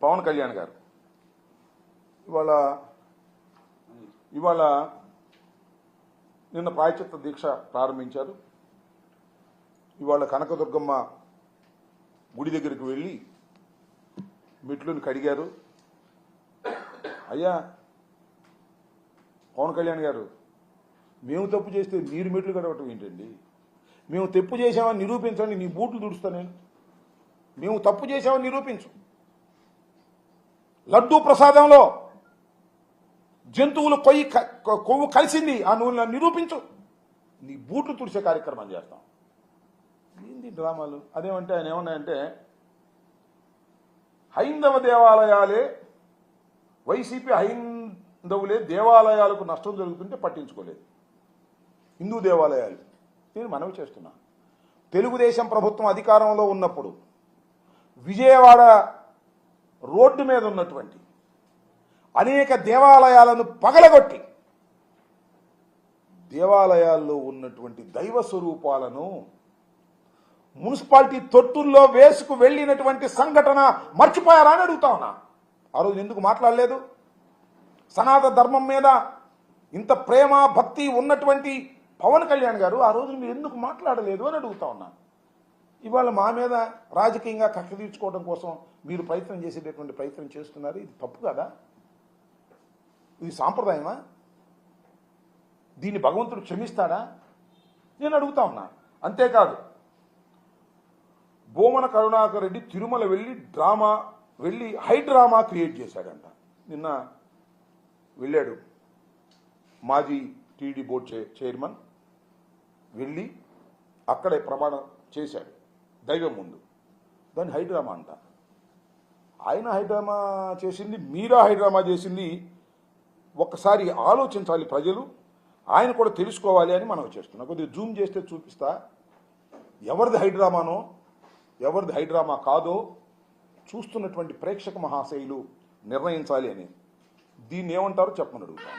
పవన్ కళ్యాణ్ గారు ఇవాళ నిన్న ప్రాయశ్చిత్త దీక్ష ప్రారంభించారు. ఇవాళ కనకదుర్గమ్మ గుడి దగ్గరికి వెళ్ళి మెట్లను కడిగారు. అయ్యా పవన్ కళ్యాణ్ గారు, మేము తప్పు చేస్తే మీరు మెట్లు కడగటం ఏంటండి? మేము తప్పు చేసామని నిరూపించండి, నీ బూట్లు తుడుస్తా నేను. మేము తప్పు చేసామని నిరూపించు. లడ్డూ ప్రసాదంలో జంతువులు కొవ్వు కలిసింది, ఆ నువ్వు నిరూపించు, నీ బూట్లు తుడిసే కార్యక్రమం చేస్తాం. ఏంది డ్రామాలు? అదేమంటే ఆయన ఏమన్నాయంటే, హైందవ దేవాలయాలే, వైసీపీ హైందవులే దేవాలయాలకు నష్టం జరుగుతుంటే పట్టించుకోలేదు. హిందూ దేవాలయాలు, నేను మనవి చేస్తున్నా, తెలుగుదేశం ప్రభుత్వం అధికారంలో ఉన్నప్పుడు విజయవాడ రోడ్డు మీద ఉన్నటువంటి అనేక దేవాలయాలను పగలగొట్టి దేవాలయాల్లో ఉన్నటువంటి దైవ స్వరూపాలను మున్సిపాలిటీ తొట్టుల్లో వేసుకు వెళ్ళినటువంటి సంఘటన మర్చిపోయారా అని అడుగుతా ఉన్నా. ఆ రోజు ఎందుకు మాట్లాడలేదు? సనాతన ధర్మం మీద ఇంత ప్రేమ భక్తి ఉన్నటువంటి పవన్ కళ్యాణ్ గారు ఆ రోజు మీరు ఎందుకు మాట్లాడలేదు అని అడుగుతా ఉన్నా. ఇవాళ మా మీద రాజకీయంగా కక్ష తీర్చుకోవడం కోసం మీరు ప్రయత్నం చేసేటటువంటి ప్రయత్నం చేస్తున్నారు. ఇది తప్పు కదా? ఇది సాంప్రదాయమా? దీన్ని భగవంతుడు క్షమిస్తాడా? నేను అడుగుతా ఉన్నా. అంతేకాదు, బోమన కరుణాకర్ రెడ్డి తిరుమల వెళ్ళి హైడ్రామా క్రియేట్ చేశాడంట. నిన్న వెళ్ళాడు మాజీ టీడీ బోర్డు చైర్మన్, వెళ్ళి అక్కడే ప్రమాణం చేశాడు దైవం ముందు. దాన్ని హైడ్రామా అంట. ఆయన హైడ్రామా చేసింది, మీరా హైడ్రామా చేసింది, ఒక్కసారి ఆలోచించాలి ప్రజలు, ఆయన కూడా తెలుసుకోవాలి అని మనం చేస్తున్నాం. కొద్దిగా జూమ్ చేస్తే చూపిస్తా ఎవరిది హైడ్రామానో ఎవరిది హైడ్రామా కాదో చూస్తున్నటువంటి ప్రేక్షక మహాశయులు నిర్ణయించాలి అని. దీన్ని ఏమంటారో చెప్పమని అడుగుతాను.